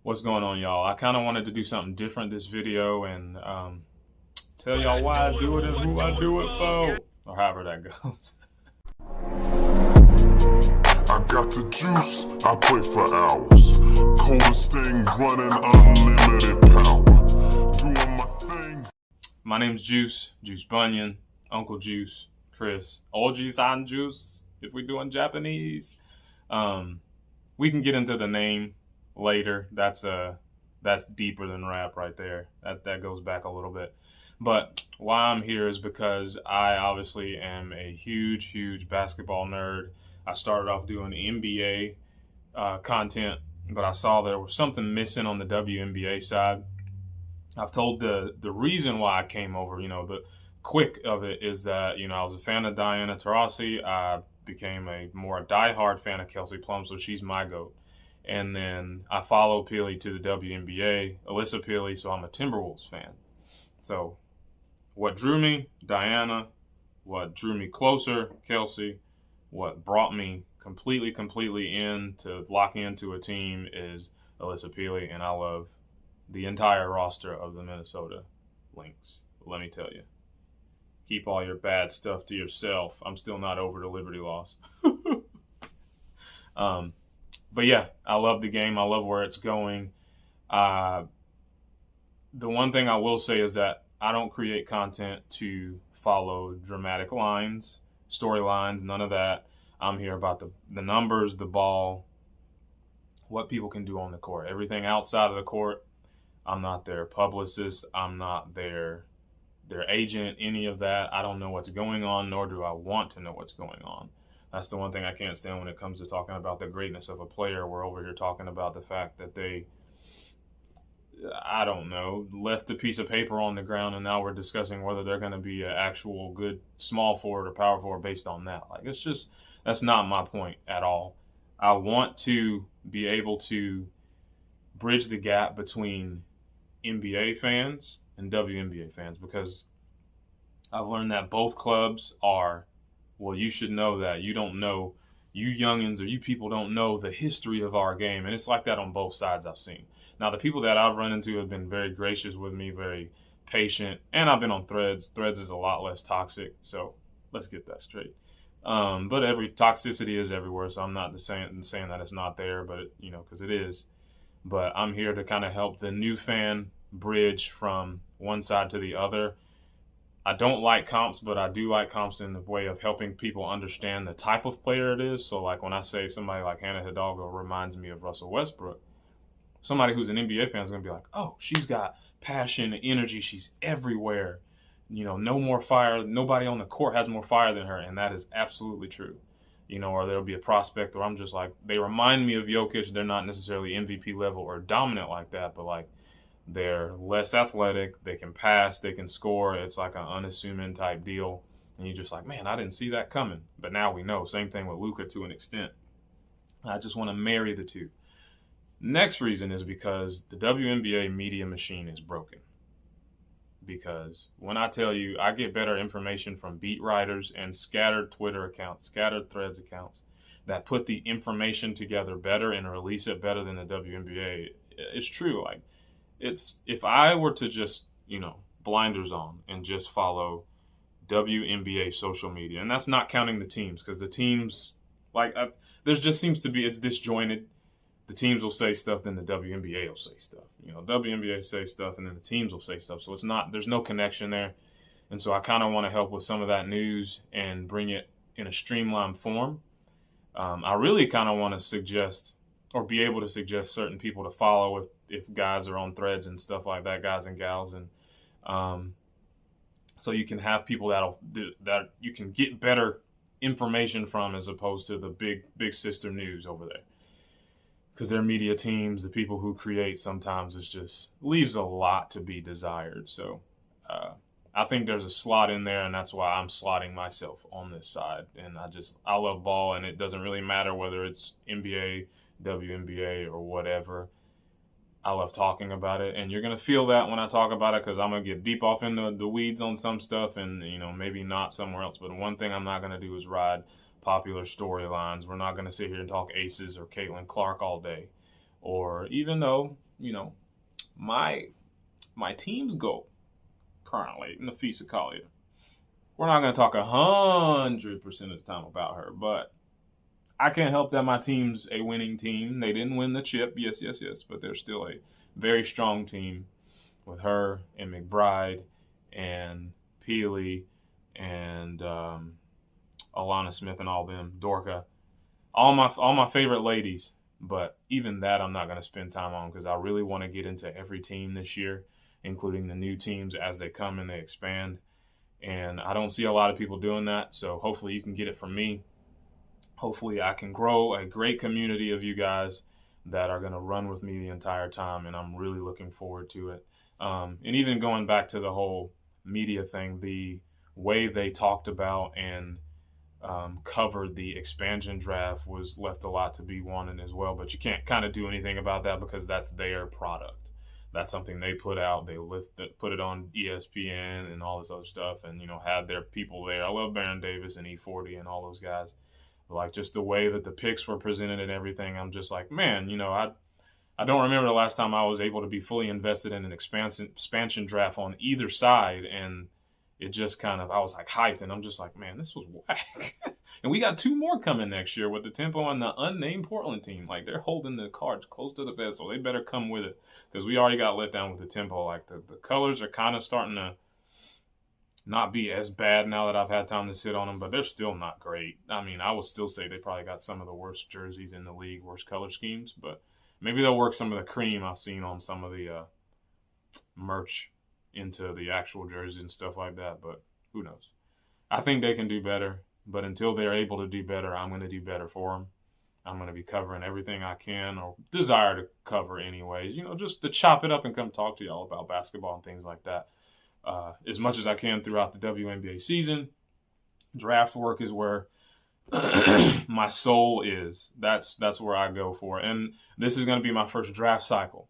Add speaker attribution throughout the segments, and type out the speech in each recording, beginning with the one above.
Speaker 1: What's going on, y'all? I kind of wanted to do something different this video and tell y'all why I do it and who I do it for, or however that goes.
Speaker 2: I got the juice, I play for hours. Coldest thing running, unlimited power. Doing my thing.
Speaker 1: My name's Juice Bunyan, Uncle Juice, Chris, Oji-san Juice, if we're doing Japanese. We can get into the name later. That's deeper than rap right there. That goes back a little bit. But why I'm here is because I obviously am a huge basketball nerd. I started off doing NBA content, but I saw there was something missing on the WNBA side. I've told the reason why I came over, the quick of it is that, I was a fan of Diana Taurasi. I became a more diehard fan of Kelsey Plum, so she's my GOAT. And then I follow Peely to the WNBA, Alyssa Peely, so I'm a Timberwolves fan. So what drew me, Diana. What drew me closer, Kelsey. What brought me completely in to lock into a team is Alyssa Peely, and I love the entire roster of the Minnesota Lynx. Let me tell you. Keep all your bad stuff to yourself. I'm still not over the Liberty loss. But yeah, I love the game. I love where it's going. The one thing I will say is that I don't create content to follow dramatic lines, storylines, none of that. I'm here about the numbers, the ball, what people can do on the court. Everything outside of the court, I'm not their publicist. I'm not their agent, any of that. I don't know what's going on, nor do I want to know what's going on. That's the one thing I can't stand when it comes to talking about the greatness of a player. We're over here talking about the fact that they, I don't know, left a piece of paper on the ground, and now we're discussing whether they're going to be an actual good small forward or power forward based on that. Like, it's just, that's not my point at all. I want to be able to bridge the gap between NBA fans and WNBA fans, because I've learned that both clubs are, well, you should know that. You don't know, you youngins or you people don't know the history of our game. And it's like that on both sides I've seen. Now, the people that I've run into have been very gracious with me, very patient. And I've been on Threads. Threads is a lot less toxic. So let's get that straight. But every toxicity is everywhere. So I'm not saying that it's not there, but, because it is. But I'm here to kind of help the new fan bridge from one side to the other. I don't like comps, but I do like comps in the way of helping people understand the type of player it is. So, like, when I say somebody like Hannah Hidalgo reminds me of Russell Westbrook, somebody who's an NBA fan is going to be like, oh, she's got passion, energy, she's everywhere. No more fire. Nobody on the court has more fire than her, and that is absolutely true. Or there'll be a prospect where I'm just like, they remind me of Jokic. They're not necessarily MVP level or dominant like that, but like, they're less athletic, they can pass, they can score. It's like an unassuming type deal. And you're just like, man, I didn't see that coming. But now we know. Same thing with Luka to an extent. I just want to marry the two. Next reason is because the WNBA media machine is broken. Because when I tell you, I get better information from beat writers and scattered Twitter accounts, scattered Threads accounts that put the information together better and release it better than the WNBA. It's true. Like, it's, if I were to just, blinders on and just follow WNBA social media, and that's not counting the teams, because the teams, there's just seems to be, it's disjointed. The teams will say stuff, then the WNBA will say stuff. WNBA say stuff, and then the teams will say stuff. So it's not, there's no connection there. And so I kind of want to help with some of that news and bring it in a streamlined form. I really kind of want to suggest, or be able to suggest certain people to follow if guys are on Threads and stuff like that, guys and gals. And so you can have people that you can get better information from, as opposed to the big sister news over there. Because their media teams, the people who create, sometimes it just leaves a lot to be desired. So I think there's a slot in there, and that's why I'm slotting myself on this side. And I love ball, and it doesn't really matter whether it's NBA, WNBA, or whatever. I love talking about it, and you're going to feel that when I talk about it, because I'm going to get deep off into the weeds on some stuff and, maybe not somewhere else. But one thing I'm not going to do is ride popular storylines. We're not going to sit here and talk Aces or Caitlin Clark all day. Or even though, my team's goal currently, Nafisa Collier. We're not going to talk 100% of the time about her, but I can't help that my team's a winning team. They didn't win the chip, yes, but they're still a very strong team with her and McBride and Peely and Alana Smith and all them, Dorka, all my favorite ladies. But even that I'm not going to spend time on because I really want to get into every team this year, including the new teams as they come and they expand. And I don't see a lot of people doing that, so hopefully you can get it from me. Hopefully I can grow a great community of you guys that are going to run with me the entire time, and I'm really looking forward to it. And even going back to the whole media thing, the way they talked about and covered the expansion draft was left a lot to be wanted as well. But you can't kind of do anything about that because that's their product. That's something they put out. They put it on ESPN and all this other stuff, and had their people there. I love Baron Davis and E40 and all those guys. But like just the way that the picks were presented and everything, I'm just like, man, I don't remember the last time I was able to be fully invested in an expansion draft on either side, and it just kind of, I was like hyped, and I'm just like, man, this was whack. And we got 2 more coming next year with the Tempo and the unnamed Portland team. Like, they're holding the cards close to the vest, so they better come with it because we already got let down with the Tempo. Like, the colors are kind of starting to not be as bad now that I've had time to sit on them, but they're still not great. I mean, I would still say they probably got some of the worst jerseys in the league, worst color schemes, but maybe they'll work some of the cream I've seen on some of the merch into the actual jersey and stuff like that, but who knows? I think they can do better. But until they're able to do better, I'm going to do better for them. I'm going to be covering everything I can or desire to cover anyways, just to chop it up and come talk to y'all about basketball and things like that. As much as I can throughout the WNBA season. Draft work is where my soul is. That's where I go for. And this is going to be my first draft cycle.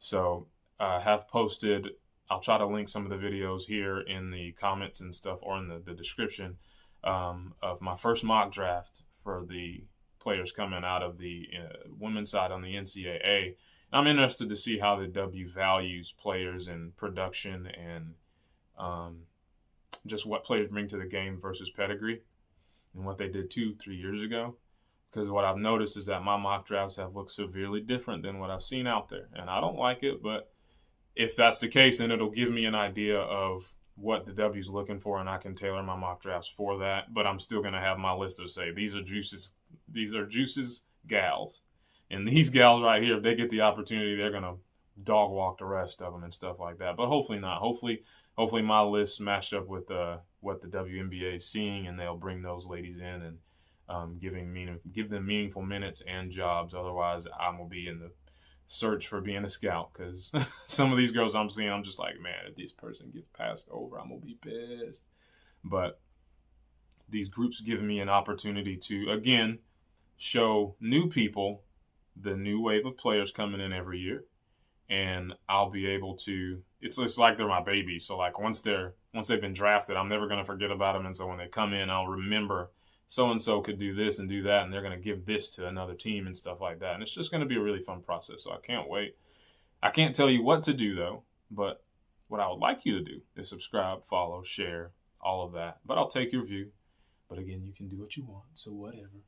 Speaker 1: So I have posted, I'll try to link some of the videos here in the comments and stuff or in the description of my first mock draft for the players coming out of the women's side on the NCAA. I'm interested to see how the W values players and production and just what players bring to the game versus pedigree and what they did 2-3 years ago. Because what I've noticed is that my mock drafts have looked severely different than what I've seen out there. And I don't like it, but if that's the case, then it'll give me an idea of what the W's looking for, and I can tailor my mock drafts for that. But I'm still going to have my list of say, these are Juice's gals. And these gals right here, if they get the opportunity, they're going to dog walk the rest of them and stuff like that. But hopefully not. Hopefully my list matched up with what the WNBA is seeing, and they'll bring those ladies in and give them meaningful minutes and jobs. Otherwise, I'm going to be in the search for being a scout because some of these girls I'm seeing, I'm just like, man, if this person gets passed over, I'm going to be pissed. But these groups give me an opportunity to, again, show new people the new wave of players coming in every year. And I'll be able to, it's like they're my baby. So like once they've been drafted, I'm never going to forget about them. And so when they come in, I'll remember so-and-so could do this and do that, and they're going to give this to another team and stuff like that. And it's just going to be a really fun process. So I can't wait. I can't tell you what to do, though, but what I would like you to do is subscribe, follow, share, all of that. But I'll take your view. But again, you can do what you want, so whatever.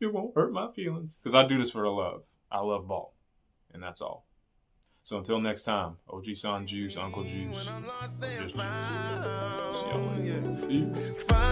Speaker 1: It won't hurt my feelings. Because I do this for the love. I love ball. And that's all. So until next time, OG Son Juice, Uncle Juice, just Juice. See y'all later.